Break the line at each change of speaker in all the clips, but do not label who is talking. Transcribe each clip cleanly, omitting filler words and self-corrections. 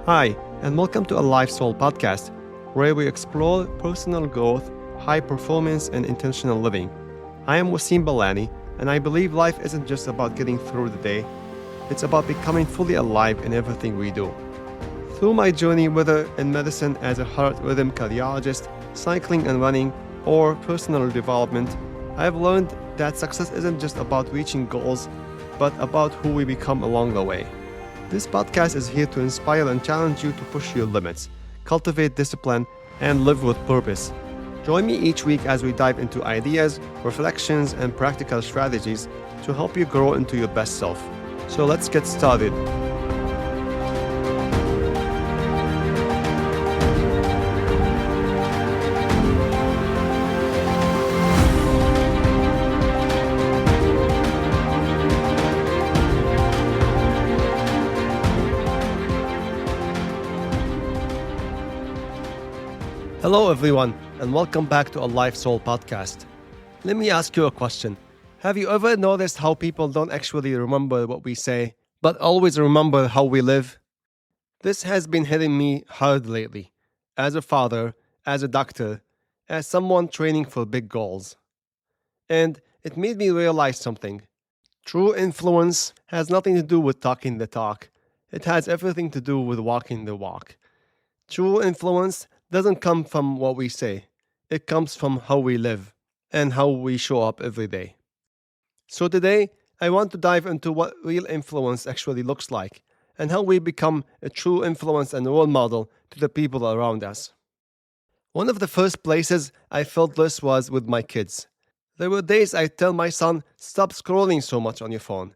Hi, and welcome to a Lifestyle podcast, where we explore personal growth, high performance, and intentional living. I am Wasim Balani, and I believe life isn't just about getting through the day, it's about becoming fully alive in everything we do. Through my journey, whether in medicine as a heart rhythm cardiologist, cycling and running, or personal development, I have learned that success isn't just about reaching goals, but about who we become along the way. This podcast is here to inspire and challenge you to push your limits, cultivate discipline, and live with purpose. Join me each week as we dive into ideas, reflections, and practical strategies to help you grow into your best self. So let's get started. Hello everyone, and welcome back to a Life Soul podcast. Let me ask you a question. Have you ever noticed how people don't actually remember what we say, but always remember how we live? This has been hitting me hard lately, as a father, as a doctor, as someone training for big goals. And it made me realize something. True influence has nothing to do with talking the talk. It has everything to do with walking the walk. True influence doesn't come from what we say. It comes from how we live and how we show up every day. So today, I want to dive into what real influence actually looks like and how we become a true influence and role model to the people around us. One of the first places I felt this was with my kids. There were days I'd tell my son, "Stop scrolling so much on your phone."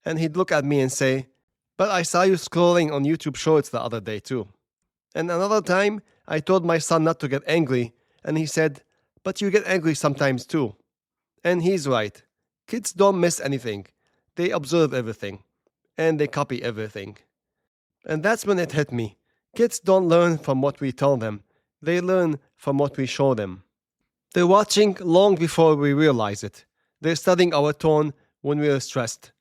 And he'd look at me and say, "But I saw you scrolling on YouTube Shorts the other day too." And another time, I told my son not to get angry, and he said, "But you get angry sometimes too." And he's right. Kids don't miss anything. They observe everything, and they copy everything. And that's when it hit me. Kids don't learn from what we tell them. They learn from what we show them. They're watching long before we realize it. They're studying our tone when we're stressed,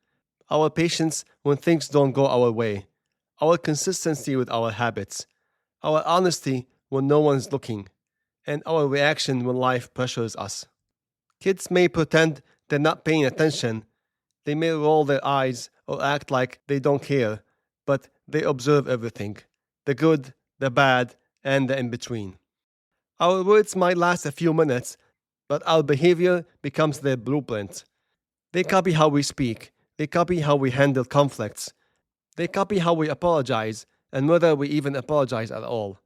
our patience when things don't go our way, our consistency with our habits, our honesty when no one's looking, and our reaction when life pressures us. Kids may pretend they're not paying attention, they may roll their eyes or act like they don't care, but they observe everything, the good, the bad, and the in-between. Our words might last a few minutes, but our behavior becomes their blueprint. They copy how we speak, they copy how we handle conflicts, they copy how we apologize, and whether we even apologize at all.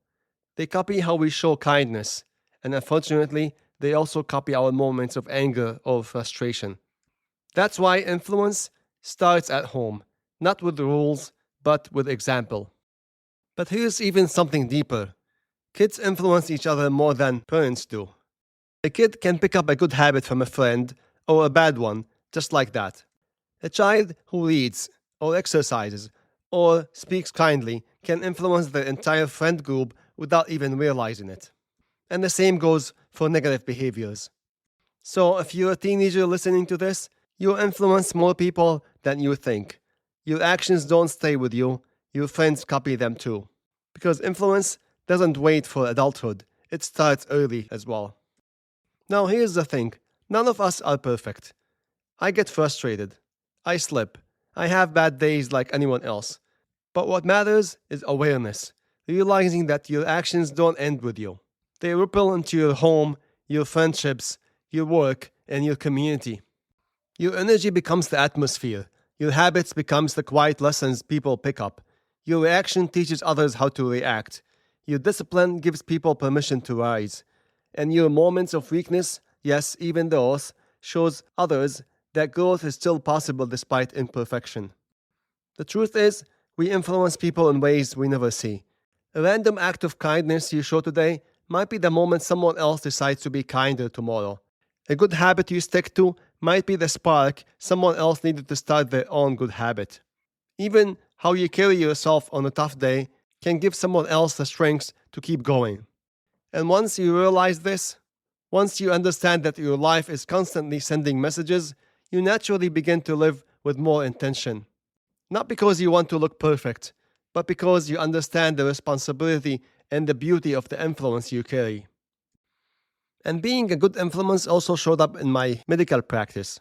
They copy how we show kindness, and unfortunately, they also copy our moments of anger or frustration. That's why influence starts at home, not with rules, but with example. But here's even something deeper. Kids influence each other more than parents do. A kid can pick up a good habit from a friend, or a bad one, just like that. A child who reads, or exercises, or speaks kindly can influence their entire friend group without even realizing it. And the same goes for negative behaviors. So if you're a teenager listening to this, you influence more people than you think. Your actions don't stay with you, your friends copy them too. Because influence doesn't wait for adulthood, it starts early as well. Now here's the thing, none of us are perfect. I get frustrated. I slip. I have bad days like anyone else. But what matters is awareness, realizing that your actions don't end with you. They ripple into your home, your friendships, your work, and your community. Your energy becomes the atmosphere. Your habits becomes the quiet lessons people pick up. Your reaction teaches others how to react. Your discipline gives people permission to rise. And your moments of weakness, yes, even those, shows others that growth is still possible despite imperfection. The truth is, we influence people in ways we never see. A random act of kindness you show today might be the moment someone else decides to be kinder tomorrow. A good habit you stick to might be the spark someone else needed to start their own good habit. Even how you carry yourself on a tough day can give someone else the strength to keep going. And once you realize this, once you understand that your life is constantly sending messages, you naturally begin to live with more intention. Not because you want to look perfect, but because you understand the responsibility and the beauty of the influence you carry. And being a good influence also showed up in my medical practice.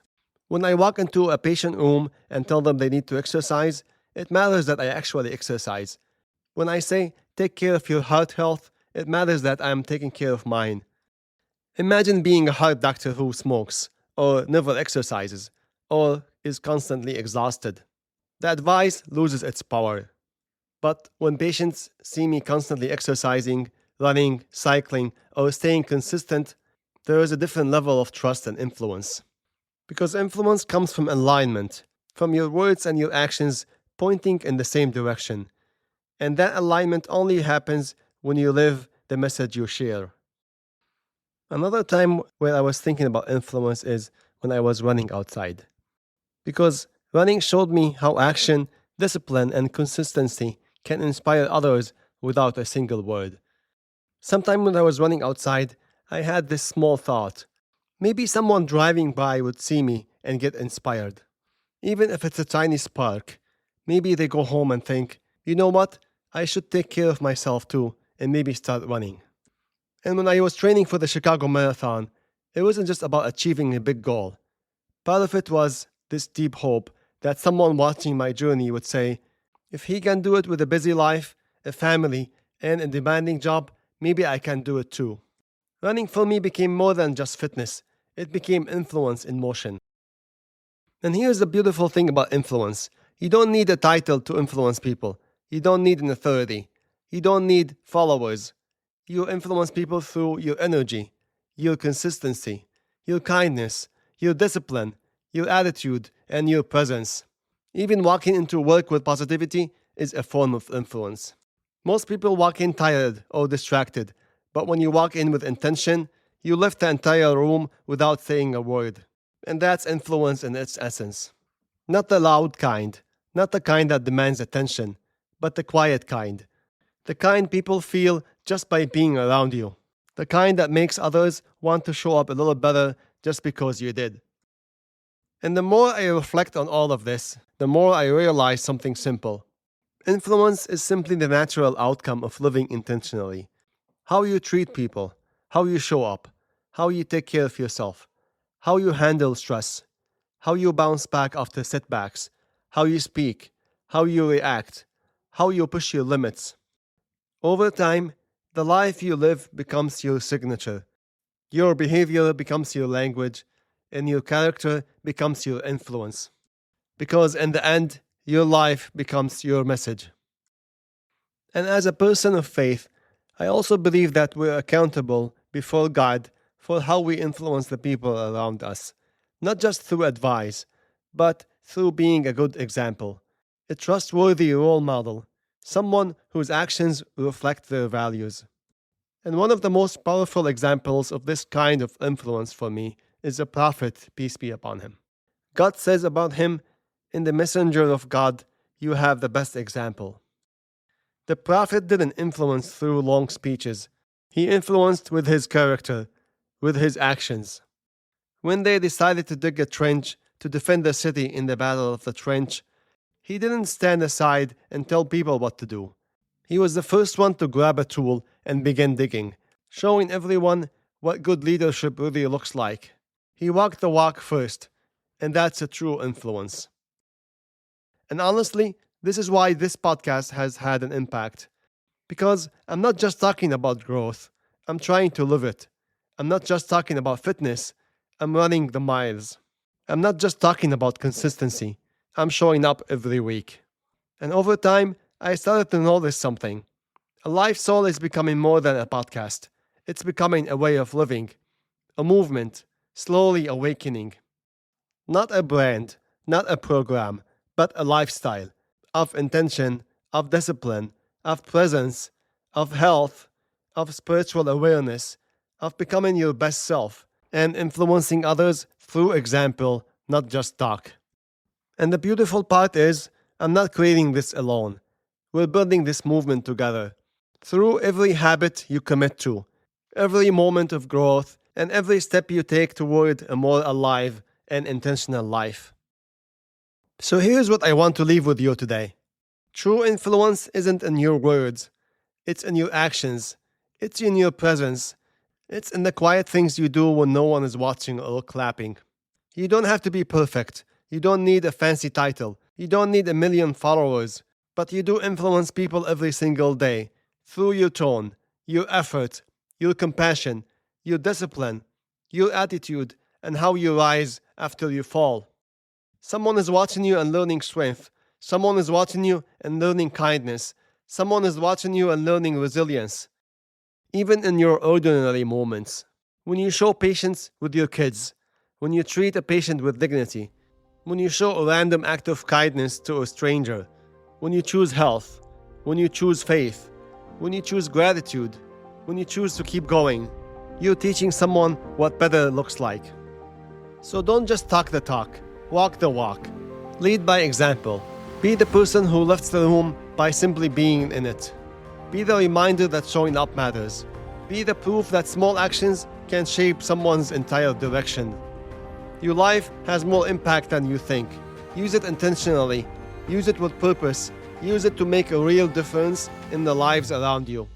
When I walk into a patient room and tell them they need to exercise, it matters that I actually exercise. When I say, take care of your heart health, it matters that I am taking care of mine. Imagine being a heart doctor who smokes, or never exercises, or is constantly exhausted. The advice loses its power. But when patients see me constantly exercising, running, cycling, or staying consistent, there is a different level of trust and influence. Because influence comes from alignment, from your words and your actions pointing in the same direction. And that alignment only happens when you live the message you share. Another time where I was thinking about influence is when I was running outside. Because running showed me how action, discipline, and consistency can inspire others without a single word. Sometime when I was running outside, I had this small thought. Maybe someone driving by would see me and get inspired. Even if it's a tiny spark, maybe they go home and think, you know what? I should take care of myself too and maybe start running. And when I was training for the Chicago Marathon, it wasn't just about achieving a big goal. Part of it was this deep hope that someone watching my journey would say, if he can do it with a busy life, a family, and a demanding job, maybe I can do it too. Running for me became more than just fitness, it became influence in motion. And here's the beautiful thing about influence: you don't need a title to influence people, you don't need an authority, you don't need followers. You influence people through your energy, your consistency, your kindness, your discipline, your attitude, and your presence. Even walking into work with positivity is a form of influence. Most people walk in tired or distracted, but when you walk in with intention, you lift the entire room without saying a word. And that's influence in its essence. Not the loud kind, not the kind that demands attention, but the quiet kind. The kind people feel just by being around you. The kind that makes others want to show up a little better just because you did. And the more I reflect on all of this, the more I realize something simple. Influence is simply the natural outcome of living intentionally. How you treat people, how you show up, how you take care of yourself, how you handle stress, how you bounce back after setbacks, how you speak, how you react, how you push your limits. Over time, the life you live becomes your signature. Your behavior becomes your language, and your character becomes your influence. Because in the end, your life becomes your message. And as a person of faith, I also believe that we're accountable before God for how we influence the people around us, not just through advice, but through being a good example, a trustworthy role model, someone whose actions reflect their values. And one of the most powerful examples of this kind of influence for me is the prophet, peace be upon him. God says about him, in the messenger of God, you have the best example. The prophet didn't influence through long speeches. He influenced with his character, with his actions. When they decided to dig a trench to defend the city in the Battle of the Trench, he didn't stand aside and tell people what to do. He was the first one to grab a tool and begin digging, showing everyone what good leadership really looks like. He walked the walk first, and that's a true influence. And honestly, this is why this podcast has had an impact. Because I'm not just talking about growth, I'm trying to live it. I'm not just talking about fitness, I'm running the miles. I'm not just talking about consistency, I'm showing up every week. And over time, I started to notice something. A life soul is becoming more than a podcast. It's becoming a way of living, a movement, slowly awakening. Not a brand, not a program, but a lifestyle of intention, of discipline, of presence, of health, of spiritual awareness, of becoming your best self and influencing others through example, not just talk. And the beautiful part is, I'm not creating this alone. We're building this movement together. Through every habit you commit to, every moment of growth, and every step you take toward a more alive and intentional life. So here's what I want to leave with you today. True influence isn't in your words, it's in your actions, it's in your presence, it's in the quiet things you do when no one is watching or clapping. You don't have to be perfect, you don't need a fancy title, you don't need a million followers, but you do influence people every single day through your tone, your effort, your compassion, your discipline, your attitude, and how you rise after you fall. Someone is watching you and learning strength. Someone is watching you and learning kindness. Someone is watching you and learning resilience. Even in your ordinary moments. When you show patience with your kids, when you treat a patient with dignity, when you show a random act of kindness to a stranger, when you choose health, when you choose faith, when you choose gratitude, when you choose to keep going, you're teaching someone what better looks like. So don't just talk the talk, walk the walk. Lead by example. Be the person who lifts the room by simply being in it. Be the reminder that showing up matters. Be the proof that small actions can shape someone's entire direction. Your life has more impact than you think. Use it intentionally. Use it with purpose. Use it to make a real difference in the lives around you.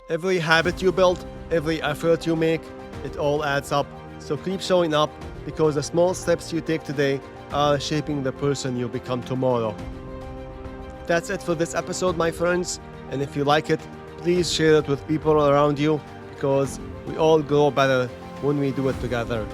Every habit you build, every effort you make, it all adds up. So keep showing up because the small steps you take today are shaping the person you become tomorrow. That's it for this episode, my friends. And if you like it, please share it with people around you because we all grow better when we do it together.